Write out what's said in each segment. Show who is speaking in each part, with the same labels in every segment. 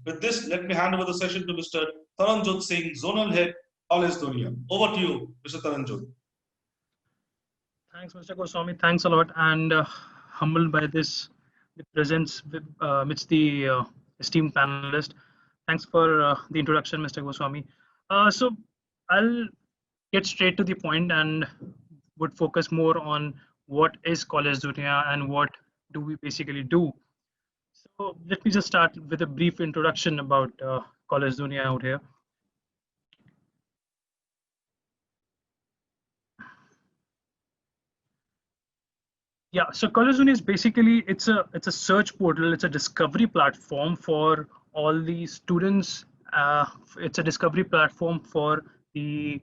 Speaker 1: With this, let me hand over the session to Mr. Taranjot Singh, Zonal Head, College Dunia. Over to you, Mr. Taranjot.
Speaker 2: Thanks, Mr. Goswami. Thanks a lot, and humbled by this the presence with, amidst the esteemed panelist. Thanks for the introduction, Mr. Goswami. So I'll get straight to the point and would focus more on what is College Dunia and what do we basically do. So let me just start with a brief introduction about College Dunia out here. Yeah, so College Dunia is basically it's a search portal, it's a discovery platform for all the students. It's a discovery platform for the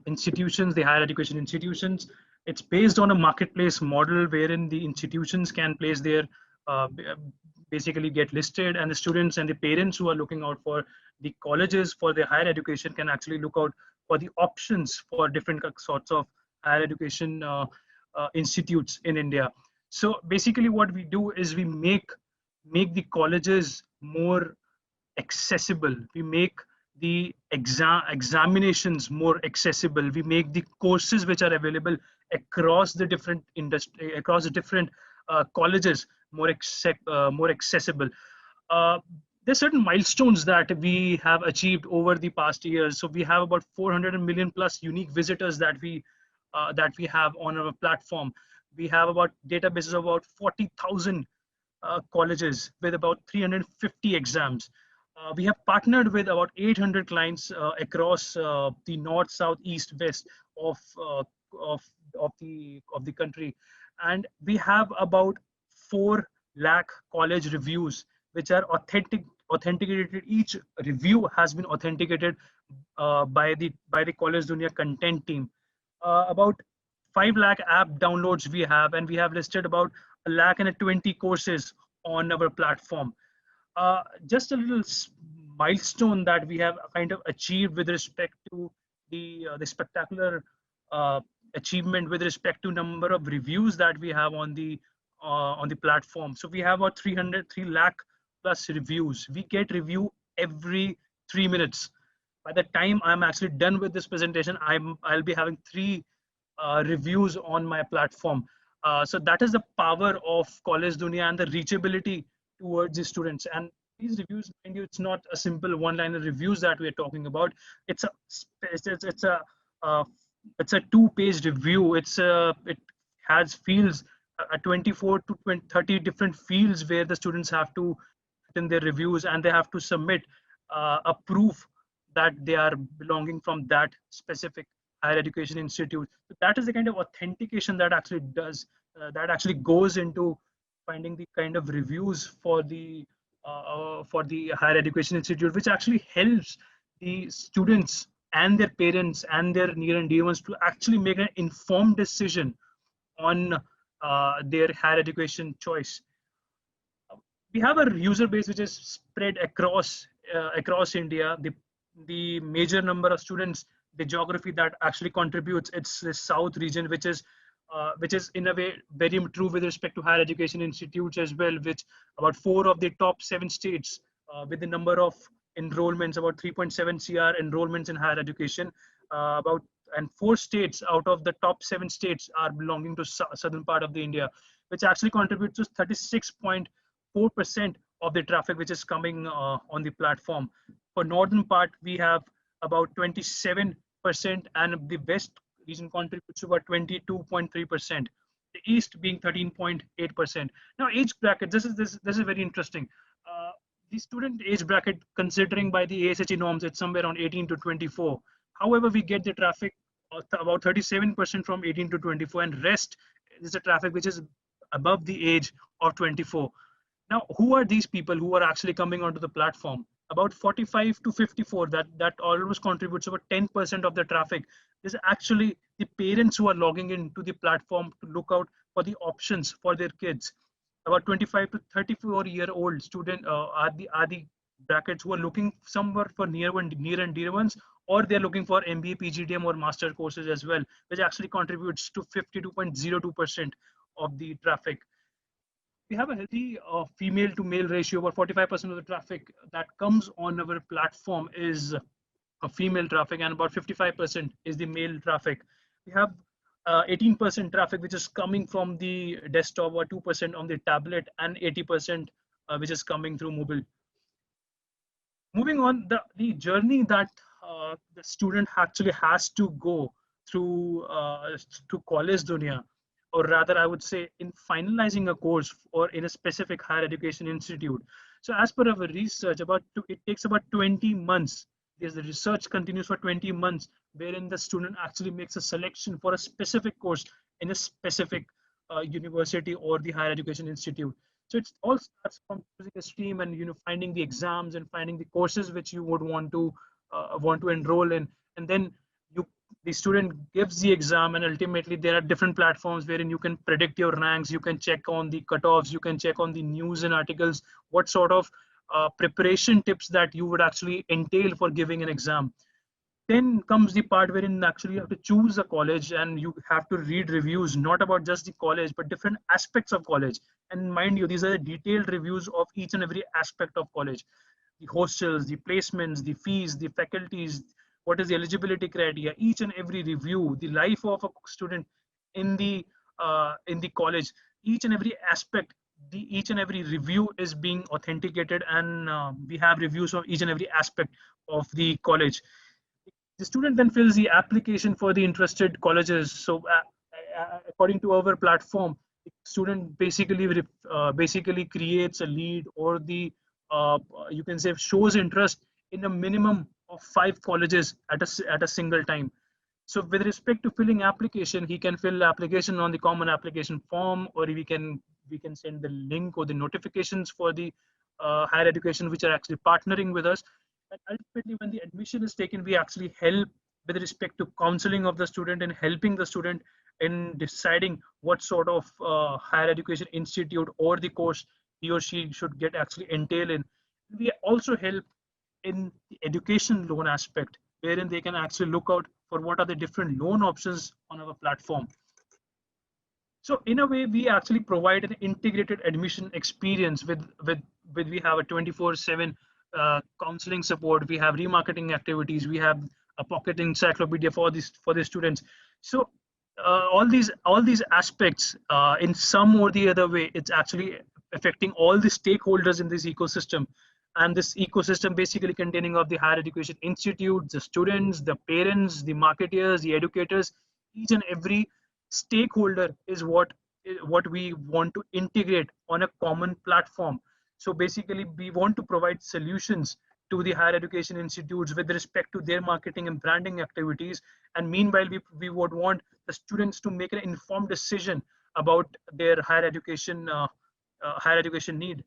Speaker 2: institutions, the higher education institutions. It's based on a marketplace model wherein the institutions can place their uh, basically get listed, and the students and the parents who are looking out for the colleges for their higher education can actually look out for the options for different sorts of higher education institutes in India. So basically, what we do is we make the colleges more accessible. We make the examinations more accessible. We make the courses which are available across the different industry, across the different colleges more accessible. Uh, there's certain milestones that we have achieved over the past years. So we have about 400 million plus unique visitors that we have on our platform. We have about databases of about 40,000 colleges with about 350 exams. We have partnered with about 800 clients across the north, south, east, west of uh, of of the country, and we have about 4 lakh college reviews, which are authenticated. Each review has been authenticated by the College Dunia content team. About 5 lakh app downloads we have, and we have listed about a lakh and 20 courses on our platform. Just a little milestone that we have kind of achieved with respect to the spectacular uh, achievement with respect to number of reviews that we have on the platform. So we have about 3 lakh plus reviews. We get review every 3 minutes. By the time I'm actually done with this presentation, I'll be having 3 reviews on my platform. So that is the power of College Dunia and the reachability towards the students. And these reviews, mind you, it's not a simple one-liner reviews that we're talking about. It's a it's a uh, it's a 2-page review. It has fields, 24 to 20, 30 different fields where the students have to put in their reviews, and they have to submit a proof that they are belonging from that specific higher education institute. So that is the kind of authentication that actually that actually goes into finding the kind of reviews for the higher education institute, which actually helps the students and their parents and their near and dear ones to actually make an informed decision on their higher education choice. We have a user base which is spread across India. The major number of students, the geography that actually contributes, it's the south region, which is in a way very true with respect to higher education institutes as well. Which about 4 of the top 7 states with the number of enrollments, about 3.7 CR enrollments in higher education, about and 4 states out of the top 7 states are belonging to southern part of the India, which actually contributes to 36.4% of the traffic which is coming on the platform. For northern part, we have about 27%, and the west region contributes to about 22.3%. The east being 13.8%. Now, age bracket. This is very interesting. Uh, the student age bracket, considering by the ASHE norms, it's somewhere around 18 to 24. However, we get the traffic about 37% from 18 to 24, and rest is the traffic which is above the age of 24. Now, who are these people who are actually coming onto the platform? About 45 to 54, that almost contributes about 10% of the traffic. Is actually the parents who are logging into the platform to look out for the options for their kids. About 25 to 34-year-old student are the brackets who are looking somewhere for near and dear ones, or they're looking for MBA, PGDM, or master courses as well, which actually contributes to 52.02% of the traffic. we have a healthy female to male ratio. About 45% of the traffic that comes on our platform is a female traffic, and about 55% is the male traffic. We have 18% traffic which is coming from the desktop, or 2% on the tablet, and 80% which is coming through mobile. Moving on, the journey that the student actually has to go through to College Dunia, or rather I would say in finalizing a course or in a specific higher education institute. So as per our research, it takes about 20 months. There's the research continues for 20 months, wherein the student actually makes a selection for a specific course in a specific university or the higher education institute. So it all starts from choosing a stream, and finding the exams and finding the courses which you would want to enroll in, and then the student gives the exam, and ultimately there are different platforms wherein you can predict your ranks, you can check on the cutoffs, you can check on the news and articles, what sort of preparation tips that you would actually entail for giving an exam. Then comes the part wherein actually you have to choose a college, and you have to read reviews, not about just the college but different aspects of college. And mind you, these are the detailed reviews of each and every aspect of college: the hostels, the placements, the fees, the faculties, what is the eligibility criteria, each and every review, the life of a student in the college, each and every aspect, each and every review is being authenticated, and we have reviews of each and every aspect of the college. The student then fills the application for the interested colleges. So according to our platform, the student basically creates a lead, or the you can say shows interest in a minimum of 5 colleges at a single time. So with respect to filling application, he can fill application on the common application form, or we can send the link or the notifications for the higher education which are actually partnering with us. And ultimately, when the admission is taken, we actually help with respect to counseling of the student and helping the student in deciding what sort of higher education institute or the course he or she should get actually entail in. We also help in the education loan aspect, wherein they can actually look out for what are the different loan options on our platform. So in a way, we actually provide an integrated admission experience with we have a 24/7 counseling support. We have remarketing activities. We have a pocket encyclopedia for the students. So all these aspects, in some or the other way, it's actually affecting all the stakeholders in this ecosystem. And this ecosystem basically containing of the higher education institutes, the students, the parents, the marketeers, the educators, each and every stakeholder is what we want to integrate on a common platform. So basically, we want to provide solutions to the higher education institutes with respect to their marketing and branding activities. And meanwhile, we would want the students to make an informed decision about their higher education need.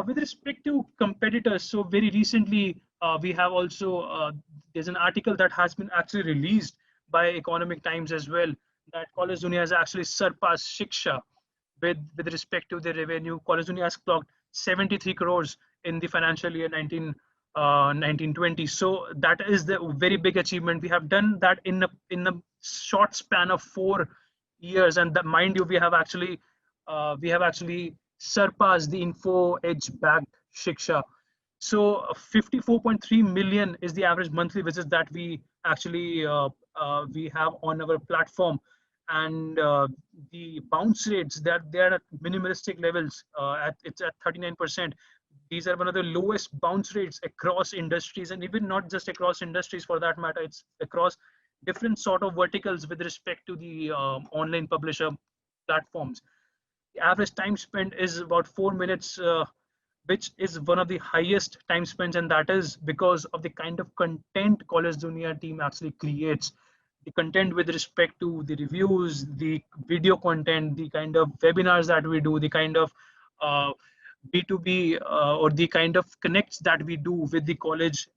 Speaker 2: With respect to competitors, so very recently we have also there's an article that has been actually released by Economic Times as well, that College Dunia has actually surpassed Shiksha with respect to the revenue. College Dunia has clocked 73 crores in the financial year 1920. So that is the very big achievement. We have done that in a short span of 4 years, and that, mind you, we have actually surpassed the Info Edge backed Shiksha. So 54.3 million is the average monthly visits that we actually we have on our platform, and the bounce rates, that they are at minimalistic levels. It's at 39%. These are one of the lowest bounce rates across industries, and even not just across industries for that matter. It's across different sort of verticals with respect to the online publisher platforms. The average time spent is about 4 minutes, which is one of the highest time spent, and that is because of the kind of content College Dunia team actually creates. The content with respect to the reviews, the video content, the kind of webinars that we do, the kind of B2B or the kind of connects that we do with the college,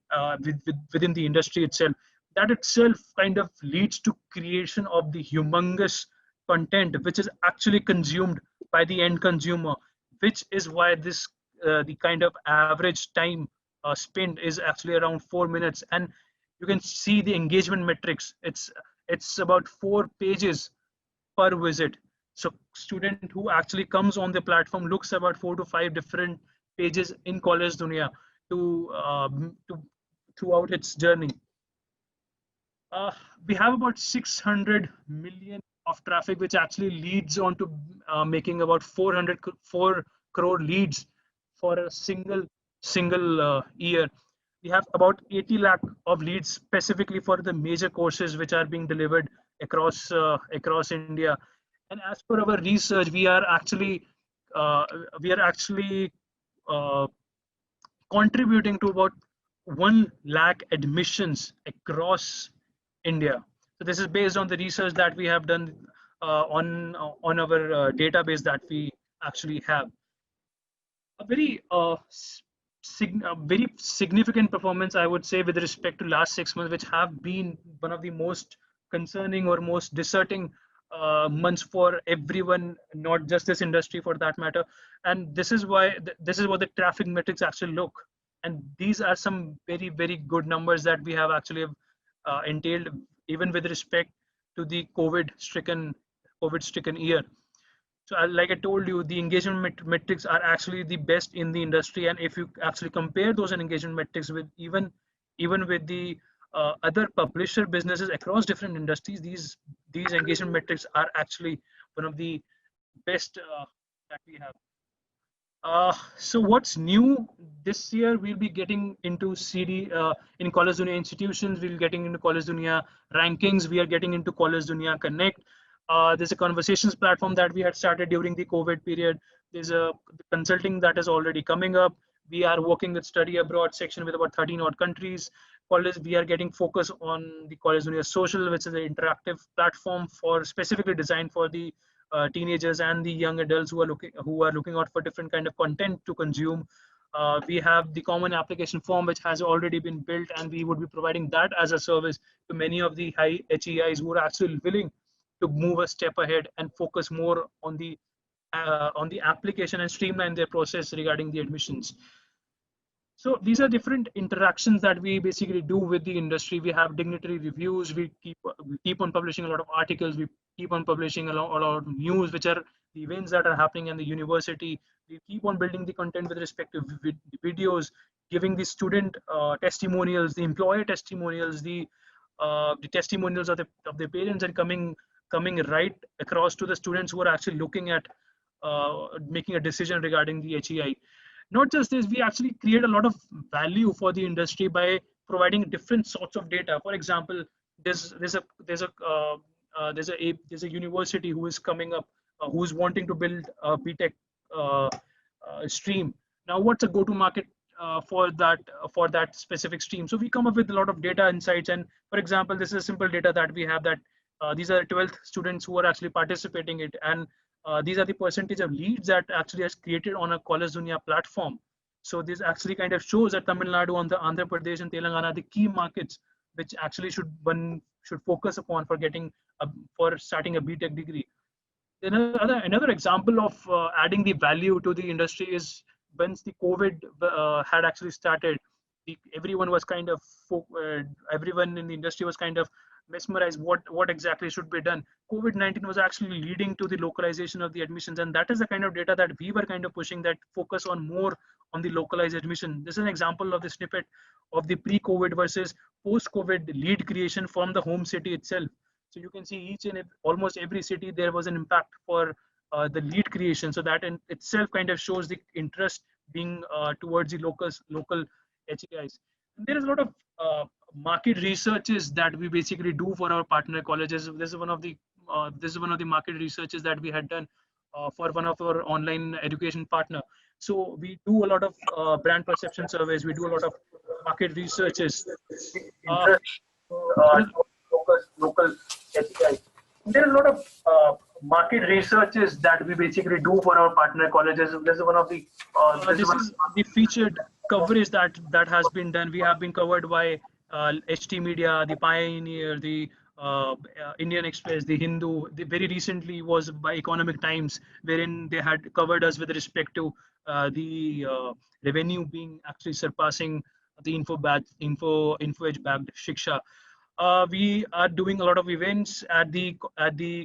Speaker 2: within the industry itself. That itself kind of leads to creation of the humongous content, which is actually consumed by the end consumer, which is why this the kind of average time spent is actually around 4 minutes. And you can see the engagement metrics. It's about 4 pages per visit. So student who actually comes on the platform looks about 4 to 5 different pages in College Dunia to throughout its journey. We have about 600 million of traffic, which actually leads on to making about 4 crore leads for a single year. We have about 80 lakh of leads specifically for the major courses which are being delivered across India. And as per our research, uh, we are actually uh, contributing to about 1 lakh admissions across India. So this is based on the research that we have done on our database that we actually have. A very significant performance, I would say, with respect to last 6 months, which have been one of the most concerning or most discerning months for everyone, not just this industry for that matter. And this is why this is what the traffic metrics actually look. And these are some very good numbers that we have actually entailed, even with respect to the COVID-stricken year. So like I told you, the engagement metrics are actually the best in the industry. And if you actually compare those engagement metrics with even with the other publisher businesses across different industries, these engagement metrics are actually one of the best that we have. So what's new this year? We'll be getting into CD in College Dunia institutions. We'll getting into College Dunia rankings. We are getting into College Dunia Connect. There's a conversations platform that we had started during the COVID period. There's a consulting that is already coming up. We are working with study abroad section with about 13 odd countries. College, we are getting focus on the College Dunia Social, which is an interactive platform for specifically designed for the teenagers and the young adults who are looking out for different kind of content to consume. We have the common application form, which has already been built, and we would be providing that as a service to many of the high HEIs who are actually willing to move a step ahead and focus more on the application and streamline their process regarding the admissions. So these are different interactions that we basically do with the industry. We have dignitary reviews. We keep on publishing a lot of articles. We keep on publishing a lot of news, which are the events that are happening in the university. We keep on building the content with respect to videos, giving the student testimonials, the employer testimonials, the testimonials of the parents, and coming right across to the students who are actually looking at making a decision regarding the HEI. Not just this, we actually create a lot of value for the industry by providing different sorts of data. For example, there's a university who is coming up, who's wanting to build a BTech stream. Now, what's a go-to-market for that specific stream? So we come up with a lot of data insights. And for example, this is simple data that we have that these are 12th students who are actually participating in it, and these are the percentage of leads that actually has created on a College Dunia platform. So this actually kind of shows that Tamil Nadu, on the Andhra Pradesh and Telangana, the key markets which actually one should focus upon for starting a BTech degree. Another example of adding the value to the industry is once the COVID had actually started, everyone was kind of everyone in the industry was kind of mesmerized what exactly should be done. COVID-19 was actually leading to the localization of the admissions, and that is the kind of data that we were kind of pushing, that focus on more on the localized admission. This is an example of the snippet of the pre-COVID versus post-COVID lead creation from the home city itself. So you can see each and almost every city there was an impact for the lead creation. So that in itself kind of shows the interest being towards the local HEIs. There is a lot of market researches that we basically do for our partner colleges. This is one of the market researches that we had done for one of our online education partner. So we do a lot of brand perception surveys. We do a lot of market researches. Local HEIs. There is a lot of market researches that we basically do for our partner colleges. This is one of the this is the featured coverage that has been done. We have been covered by HT Media, the Pioneer, the Indian Express, the Hindu. Very recently was by Economic Times, wherein they had covered us with respect to the revenue being actually surpassing the Info Edge backed Shiksha. We are doing a lot of events at the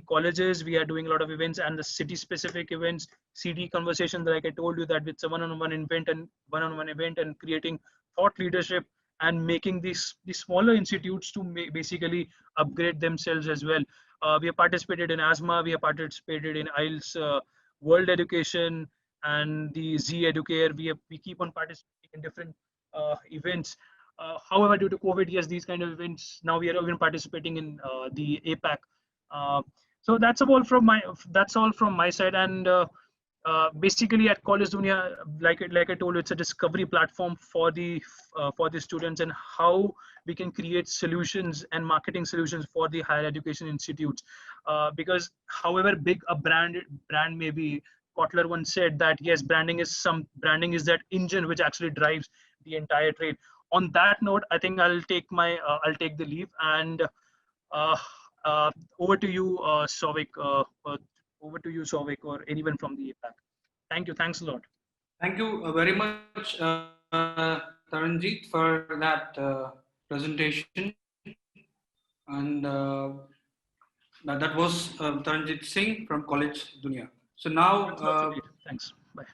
Speaker 2: colleges. We are doing a lot of events and the city specific events, CD conversations. Like I told you, that it's a one-on-one event and creating thought leadership and making these smaller institutes to basically upgrade themselves as well. We have participated in ASMA. We have participated in IELTS World Education and the Z Educare. We keep on participating in different events. However, due to COVID, yes, these kind of events, now we are even participating in the APAC. So that's all from my side. And basically at College Dunia, like I told you, it's a discovery platform for the students, and how we can create solutions and marketing solutions for the higher education institutes. Because however big a brand may be, Kotler once said that yes, branding is that engine which actually drives the entire trade. On that note, I think I'll take the leave, and uh, over to you, Souvik. Over to you, Souvik, or anyone from the APAC. Thank you. Thanks a lot.
Speaker 3: Thank you very much, Taranjeet, for that presentation. And that was Taranjeet Singh from College Dunia. So now,
Speaker 2: Thanks. Bye.